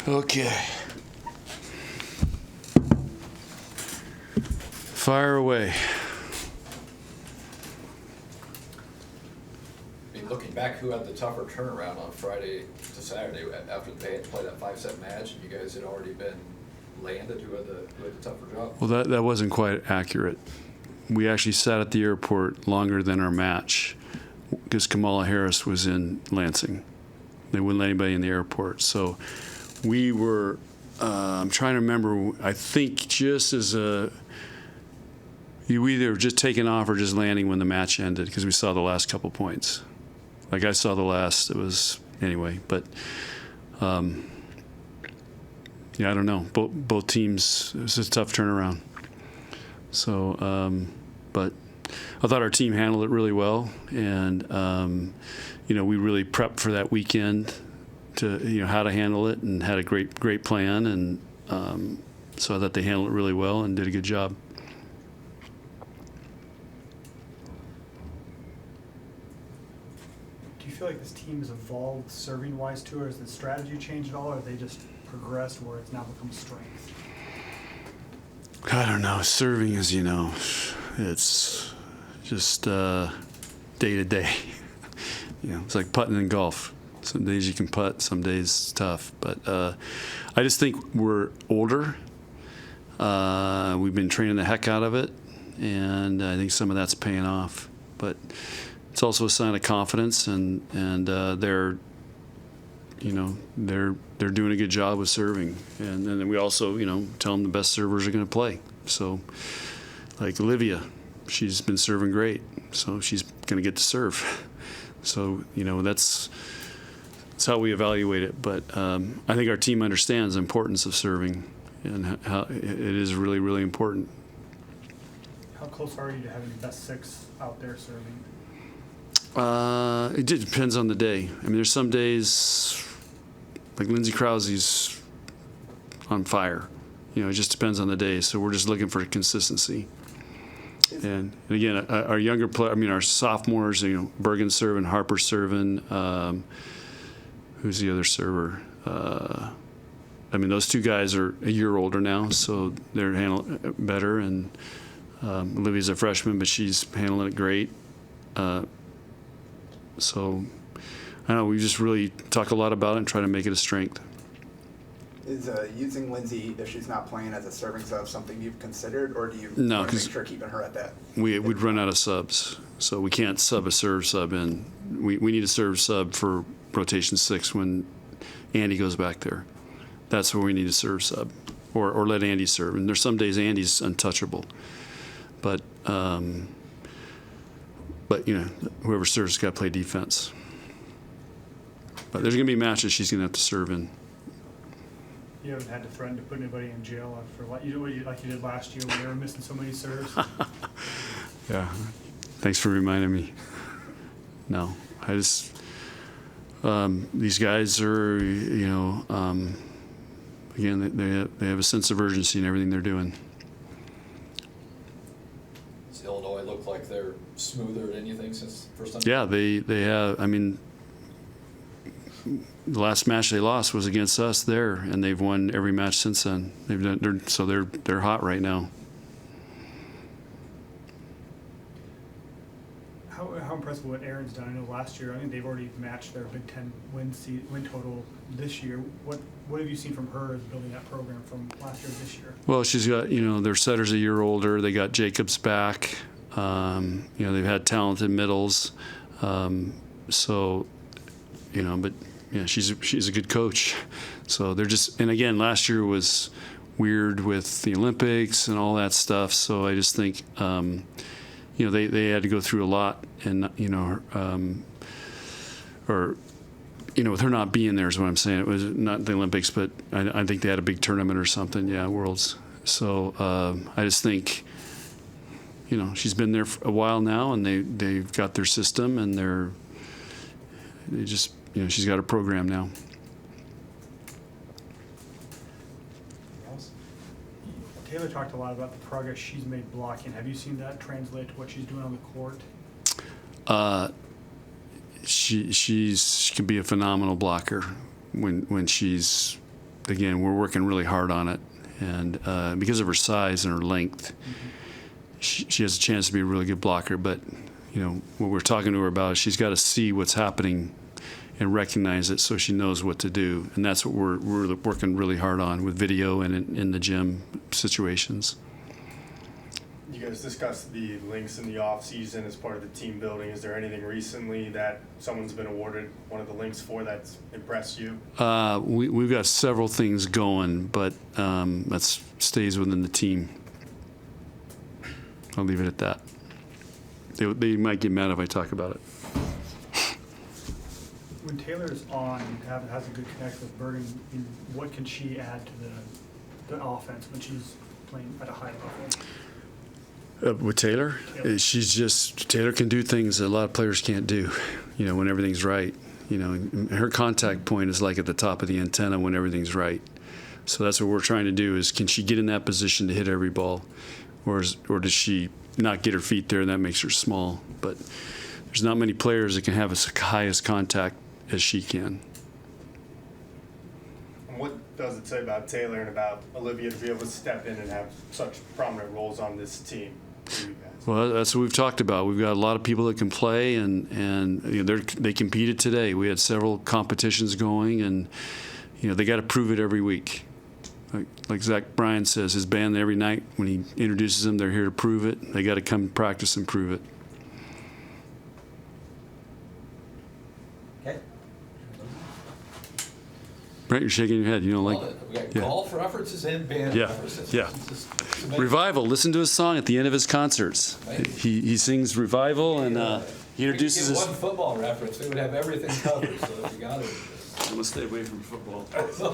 Okay. Fire away. I mean, looking back, who had the tougher turnaround on Friday to Saturday after they had to play that 5-set match and you guys had already been landed? Who had the tougher job? Well, that wasn't quite accurate. We actually sat at the airport longer than our match because Kamala Harris was in Lansing. They wouldn't let anybody in the airport. So we were, I'm trying to remember, I think just as you either just taking off or just landing when the match ended because we saw the last couple points. Like I saw the last, it was, anyway, but yeah, I don't know. Both teams, it was a tough turnaround. So, but I thought our team handled it really well, and we really prepped for that weekend to how to handle it, and had a great plan, and so I thought they handled it really well and did a good job. Do you feel like this team has evolved serving-wise too, or has the strategy changed at all, or have they just progressed where it's now become strength? I don't know. Serving, as you know, it's just day to day. It's like putting in golf. Some days you can putt, some days it's tough. But I just think we're older. We've been training the heck out of it, and I think some of that's paying off. But it's also a sign of confidence, and they're doing a good job with serving. And then we also, tell them the best servers are going to play. So, like Olivia, she's been serving great, so she's going to get to serve. So, that's how we evaluate it. But I think our team understands the importance of serving and how it is really, really important. How close are you to having the best six out there serving? It depends on the day. I mean, there's some days, like Lindsay Krause's on fire. It just depends on the day. So we're just looking for consistency. And again, our younger player, our sophomores, Bergen's serving, Harper's serving. Who's the other server? Those two guys are a year older now, so they're handling it better. And Olivia's a freshman, but she's handling it great. So, I don't know, we just really talk a lot about it and try to make it a strength. Is using Lindsay, if she's not playing as a serving sub, something you've considered, or do you want to make sure keeping her at that? We'd run out of subs, so we can't sub a serve sub in. We need a serve sub for rotation 6 when Andy goes back there. That's where we need a serve sub, or let Andy serve. And there's some days Andy's untouchable, but whoever serves has got to play defense. But there's going to be matches she's going to have to serve in. You haven't had to threaten to put anybody in jail for like you did last year when they were missing so many serves? Yeah. Thanks for reminding me. No, I just these guys are, again, they have a sense of urgency in everything they're doing. Does Illinois look like they're smoother than anything since the first time? Yeah, they have. The last match they lost was against us there, and they've won every match since then. They're hot right now. How impressive what Erin's done. I know last year, I think they've already matched their Big Ten win total this year. What have you seen from her as building that program from last year to this year? Well, she's got, their setter's a year older. They got Jacobs back. They've had talented middles. But yeah, she's a good coach. So they're just, and again, last year was weird with the Olympics and all that stuff. So I just think, they had to go through a lot, and with her not being there is what I'm saying. It was not the Olympics, but I think they had a big tournament or something. Yeah, Worlds. So I just think, she's been there for a while now, and they've got their system, and they just, she's got a program now. Taylor talked a lot about the progress she's made blocking. Have you seen that translate to what she's doing on the court? She can be a phenomenal blocker when she's again, we're working really hard on it. And because of her size and her length, she has a chance to be a really good blocker. But, what we're talking to her about is she's got to see what's happening and recognize it so she knows what to do. And that's what we're working really hard on with video and in the gym situations. You guys discussed the links in the off season as part of the team building. Is there anything recently that someone's been awarded one of the links for that's impressed you? We've got several things going, but that stays within the team. I'll leave it at that. They might get mad if I talk about it. When Taylor's on and has a good connect with Bergen, what can she add to the offense when she's playing at a high level? With Taylor, Taylor can do things that a lot of players can't do, when everything's right. Her contact point is like at the top of the antenna when everything's right. So that's what we're trying to do is, can she get in that position to hit every ball? Or does she not get her feet there and that makes her small? But there's not many players that can have as high as contact as she can. And what does it say about Taylor and about Olivia to be able to step in and have such prominent roles on this team for you guys? Well, that's what we've talked about. We've got a lot of people that can play, and they competed today. We had several competitions going, and they got to prove it every week. Like Zach Bryan says, his band every night when he introduces them, they're here to prove it. They got to come practice and prove it. Okay. Brent, you're shaking your head. You don't like Well, it? we got Yeah. golf references and band Yeah, references. yeah. It's amazing. Revival. Listen to his song at the end of his concerts. Right. He sings Revival, and he introduces If we us. could get one football reference, we would have everything covered. So if you got it. I'm gonna stay away from football. So,